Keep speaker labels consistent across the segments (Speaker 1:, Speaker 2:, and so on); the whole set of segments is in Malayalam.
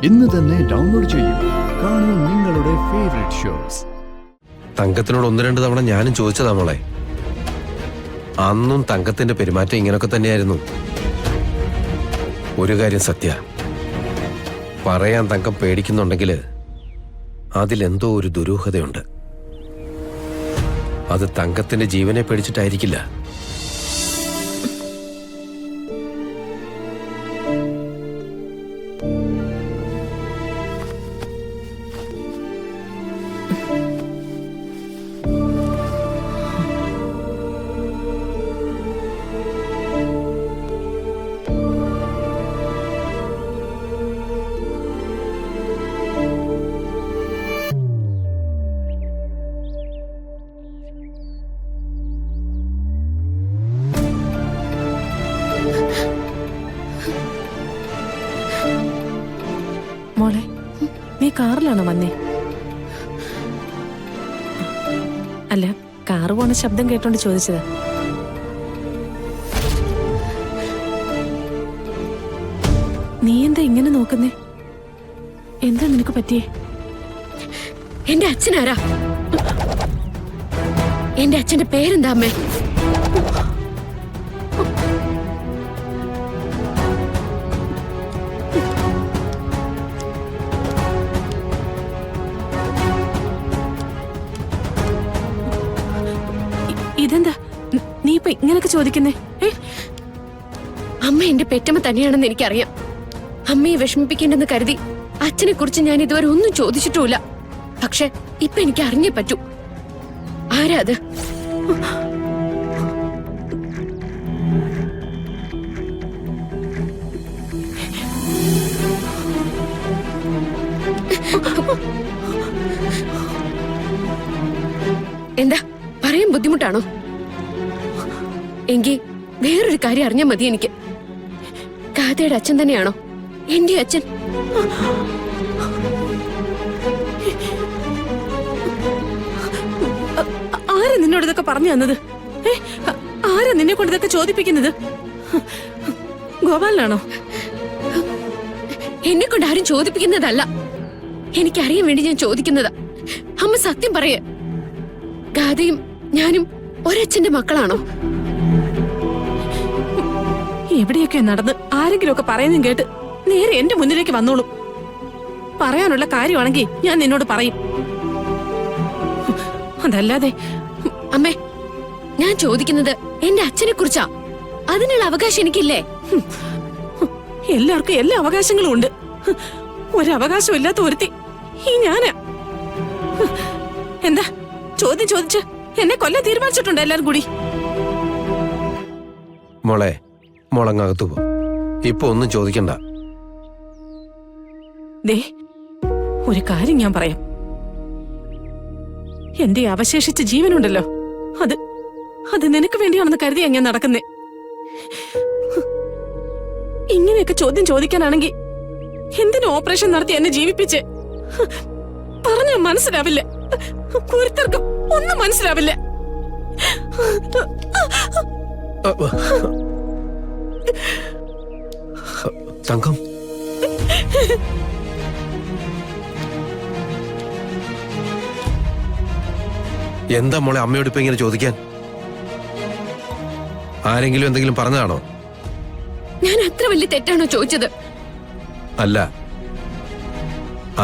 Speaker 1: ഇന്ന് തന്നെ ഡൗൺലോഡ് ചെയ്യൂ. കാണൂ നിങ്ങളുടെ ഫേവറേറ്റ് ഷോസ്.
Speaker 2: തങ്കത്തിനോട് ഒന്ന് രണ്ട് തവണ ഞാനും ചോദിച്ചതാ മോളെ. അന്നും തങ്കത്തിന്റെ പെരുമാറ്റം ഇങ്ങനൊക്കെ തന്നെയായിരുന്നു. ഒരു കാര്യം സത്യ, പറയാൻ തങ്കം പേടിക്കുന്നുണ്ടെങ്കിൽ അതിലെന്തോ ഒരു ദുരൂഹതയുണ്ട്. അത് തങ്കത്തിന്റെ ജീവനെ പേടിച്ചിട്ടായിരിക്കില്ല.
Speaker 3: മോളെ, നീ കാറിലാണോ വന്നേ? അല്ല, കാറ് പോണ ശബ്ദം കേട്ടോണ്ട് ചോദിച്ചതാ. നീ എന്താ ഇങ്ങനെ നോക്കുന്നേ? എന്താ നിനക്ക് പറ്റിയേ?
Speaker 4: എന്റെ അച്ഛനാരാ? എന്റെ അച്ഛന്റെ പേരെന്താ അമ്മേ?
Speaker 3: ഇതെന്താ നീ ഇപ്പൊ ഇങ്ങനൊക്കെ ചോദിക്കുന്നേ?
Speaker 4: അമ്മ എന്റെ പെറ്റമ്മ തന്നെയാണെന്ന് എനിക്കറിയാം. അമ്മയെ വിഷമിപ്പിക്കേണ്ടെന്ന് കരുതി അച്ഛനെ കുറിച്ച് ഞാൻ ഇതുവരെ ഒന്നും ചോദിച്ചിട്ടുമില്ല. പക്ഷെ ഇപ്പൊ എനിക്ക് അറിഞ്ഞേ പറ്റൂ. ആരാ അത്? എന്താ പറയാൻ ബുദ്ധിമുട്ടാണോ? എങ്കിൽ വേറൊരു കാര്യം അറിഞ്ഞാൽ മതി എനിക്ക്. കാതയുടെ അച്ഛൻ തന്നെയാണോ എന്റെ അച്ഛൻ?
Speaker 3: ആരാ നിന്നോട് ഇതൊക്കെ പറഞ്ഞു തന്നത്? ആരാ നിന്നെ കൊണ്ട് ഇതൊക്കെ ചോദിപ്പിക്കുന്നത്? ഗോപാലനാണോ?
Speaker 4: എന്നെ കൊണ്ട് ആരും ചോദിപ്പിക്കുന്നതല്ല. എനിക്കറിയാൻ വേണ്ടി ഞാൻ ചോദിക്കുന്നതാ. അമ്മ സത്യം പറയേ, ഗാഥയും ഞാനും ഒരച്ഛന്റെ മക്കളാണോ?
Speaker 3: എവിടെയൊക്കെ നടന്ന് ആരെങ്കിലും ഒക്കെ പറയുന്നതും കേട്ട് നേരെ എന്റെ മുന്നിലേക്ക് വന്നോളൂ. പറയാനുള്ള കാര്യമാണെങ്കിൽ ഞാൻ നിന്നോട് പറയും. അതല്ലാതെ
Speaker 4: അമ്മേ, ഞാൻ ചോദിക്കുന്നത് എന്റെ അച്ഛനെ കുറിച്ചാ. അതിനുള്ള അവകാശം എനിക്കില്ലേ?
Speaker 3: എല്ലാവർക്കും എല്ലാ അവകാശങ്ങളും ഉണ്ട്. ഒരവകാശം ഇല്ലാത്ത ഒരുത്തി ഈ ഞാനാ. എന്താ ചോദ്യം ചോദിച്ച് എന്നെ കൊല്ലാൻ തീരുമാനിച്ചിട്ടുണ്ട് എല്ലാരും കൂടി.
Speaker 2: മോളെ, മോളങ്ങകത്തു പോ. ഇപ്പൊ ഒന്നും ചോദിക്കണ്ട.
Speaker 3: ദേ, ഒരു കാര്യം ഞാൻ പറയാം. എന്റെ അവശേഷിച്ച ജീവനുണ്ടല്ലോ, അത് നിനക്ക് വേണ്ടിയാണെന്ന് കരുതിയാ ഞാൻ നടക്കുന്നേ. ഇങ്ങനെയൊക്കെ ചോദ്യം ചോദിക്കാനാണെങ്കിൽ എന്തിനു ഓപ്പറേഷൻ നടത്തി എന്നെ ജീവിപ്പിച്ച്? പറഞ്ഞ മനസ്സിലാവില്ല. ഒരുത്തർക്കും ഒന്നും മനസ്സിലാവില്ല.
Speaker 2: തങ്കം, എന്താ മോളെ അമ്മയോട് ഇപ്പൊ ഇങ്ങനെ ചോദിക്കാൻ? ആരെങ്കിലും എന്തെങ്കിലും പറഞ്ഞതാണോ?
Speaker 4: ഞാൻ അത്ര വലിയ തെറ്റാണോ ചോദിച്ചത്?
Speaker 2: അല്ല,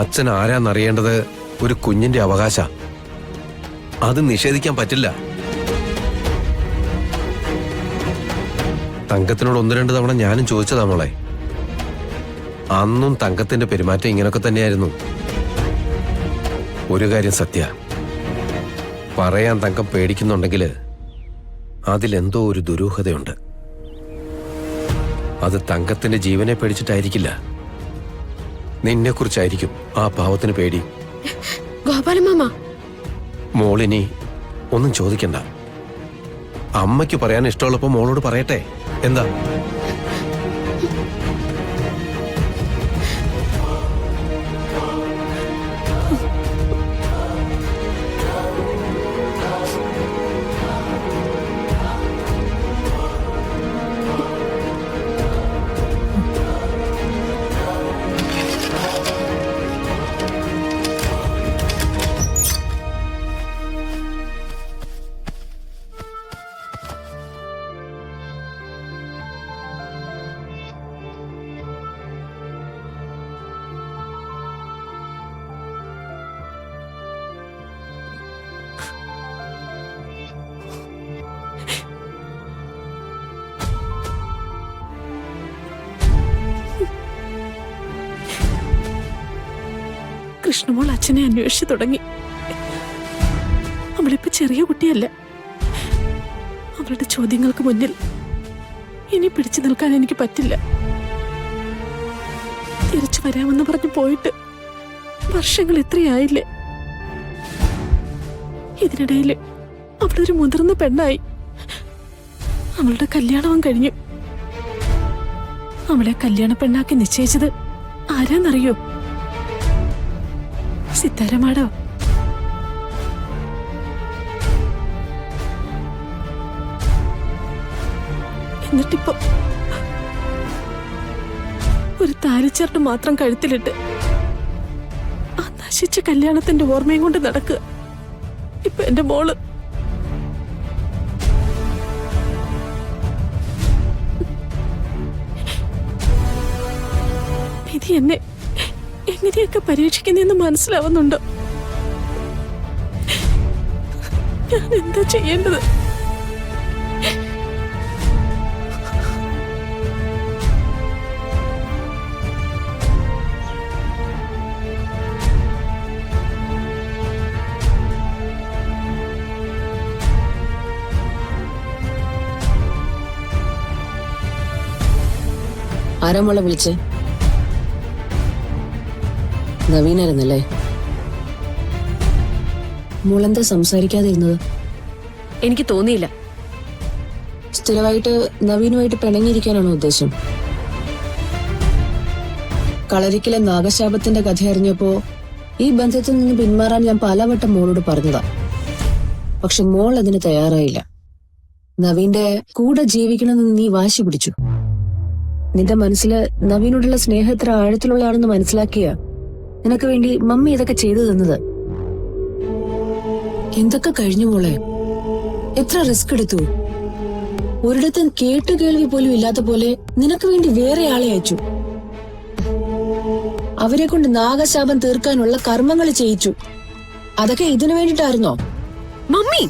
Speaker 2: അച്ഛൻ ആരാന്നറിയേണ്ടത് ഒരു കുഞ്ഞിന്റെ അവകാശ. അത് നിഷേധിക്കാൻ പറ്റില്ല. തങ്കത്തിനോട് ഒന്ന് രണ്ട് തവണ ഞാനും ചോദിച്ചതാ മോളെ. അന്നും തങ്കത്തിന്റെ പെരുമാറ്റം ഇങ്ങനൊക്കെ തന്നെയായിരുന്നു. ഒരു കാര്യം സത്യ, പറയാൻ തങ്കം പേടിക്കുന്നുണ്ടെങ്കിൽ അതിലെന്തോ ഒരു ദുരൂഹതയുണ്ട്. അത് തങ്കത്തിന്റെ ജീവനെ പേടിച്ചിട്ടായിരിക്കില്ല. നിന്നെക്കുറിച്ചായിരിക്കും ആ പാവത്തിന് പേടി.
Speaker 4: ഗോപാലമാമ,
Speaker 2: മോളിനി ഒന്നും ചോദിക്കണ്ട. അമ്മയ്ക്ക് പറയാൻ ഇഷ്ടമുള്ളപ്പോ മോളോട് പറയട്ടെ. എന്താ?
Speaker 3: കൃഷ്ണമോൾ അച്ഛനെ അന്വേഷിച്ചു തുടങ്ങി. അവളിപ്പോ ചെറിയ കുട്ടിയല്ല. അവളുടെ ചോദ്യങ്ങൾക്ക് മുന്നിൽ ഇനി പിടിച്ചു നിൽക്കാൻ എനിക്ക് പറ്റില്ല. തിരിച്ചു വരാമെന്ന് പറഞ്ഞു പോയിട്ട് വർഷങ്ങൾ എത്രയായില്ലേ. ഇതിനിടയിൽ അവളൊരു മുതിർന്ന പെണ്ണായി. അവളുടെ കല്യാണവും കഴിഞ്ഞു. അവളെ കല്യാണ പെണ്ണാക്കി നിശ്ചയിച്ചത് ആരാന്നറിയോ? സിത്താരമാടോ. എന്നിട്ടിപ്പോ ഒരു താലിച്ചേർട്ട് മാത്രം കഴുത്തിലിട്ട് ആ നശിച്ച കല്യാണത്തിന്റെ ഓർമ്മയും കൊണ്ട് നടക്കുക ഇപ്പൊ എന്റെ മോള്. വിധി എന്നെ എങ്ങനെയൊക്കെ പരീക്ഷിക്കുന്നെന്ന് മനസ്സിലാവുന്നുണ്ടോ? ഞാൻ എന്താ ചെയ്യേണ്ടത്?
Speaker 5: ആരാ മോളെ വിളിച്ചേ? നവീനായിരുന്നല്ലേ? മോളെന്താ സംസാരിക്കാതിരുന്നത്?
Speaker 4: എനിക്ക് തോന്നിയില്ല.
Speaker 5: സ്ഥിരമായിട്ട് നവീനുമായിട്ട് പിണങ്ങിയിരിക്കാനാണോ ഉദ്ദേശം? കളരിക്കലെ നാഗശാപത്തിന്റെ കഥ അറിഞ്ഞപ്പോ ഈ ബന്ധത്തിൽ നിന്ന് പിന്മാറാൻ ഞാൻ പലവട്ടം മോളോട് പറഞ്ഞതാ. പക്ഷെ മോൾ അതിന് തയ്യാറായില്ല. നവീന്റെ കൂടെ ജീവിക്കണമെന്ന് നീ വാശി പിടിച്ചു. നിന്റെ മനസ്സില് നവീനോടുള്ള സ്നേഹം എത്ര ആഴത്തിലുള്ളതാണെന്ന് മനസ്സിലാക്കിയ നിനക്ക് വേണ്ടി മമ്മി ഇതൊക്കെ ചെയ്തു തന്നത്. എന്തൊക്കെ കഴിഞ്ഞു മോളെ, എത്ര റിസ്ക് എടുത്തു. ഒരിടത്തും കേട്ടുകേൾവി പോലും ഇല്ലാത്ത പോലെ നിനക്ക് വേണ്ടി വേറെ ആളെ അയച്ചു. അവരെ കൊണ്ട് നാഗശാപം തീർക്കാനുള്ള കർമ്മങ്ങൾ ചെയ്യിച്ചു. അതൊക്കെ ഇതിനു വേണ്ടിട്ടായിരുന്നോ?
Speaker 4: മമ്മി,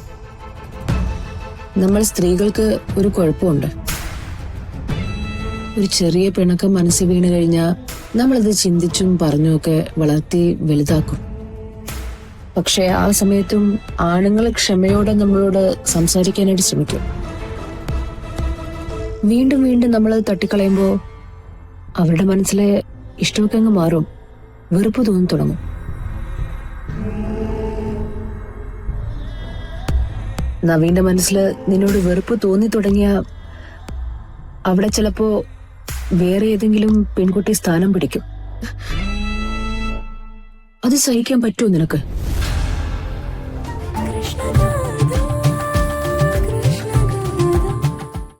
Speaker 5: നമ്മൾ സ്ത്രീകൾക്ക് ഒരു കുഴപ്പമുണ്ട്. ഒരു ചെറിയ പിണക്കം മനസ്സിൽ വീണ് കഴിഞ്ഞാൽ നമ്മളത് ചിന്തിച്ചും പറഞ്ഞുമൊക്കെ വളർത്തി വലുതാക്കും. പക്ഷെ ആ സമയത്തും ആണുങ്ങൾ ക്ഷമയോടെ നമ്മളോട് സംസാരിക്കാനായിട്ട് ശ്രമിക്കും. വീണ്ടും വീണ്ടും നമ്മളത് തട്ടിക്കളയുമ്പോ അവരുടെ മനസ്സിലെ ഇഷ്ടമൊക്കെ അങ്ങ് മാറും. വെറുപ്പ് തോന്നി തുടങ്ങും. നവീന്റെ മനസ്സില് നിന്നോട് വെറുപ്പ് തോന്നി തുടങ്ങിയ അവിടെ ചിലപ്പോ വേറെ ഏതെങ്കിലും പെൺകുട്ടി സ്ഥാനം പിടിക്കും. അത് സഹിക്കാൻ പറ്റുമോ നിനക്ക്?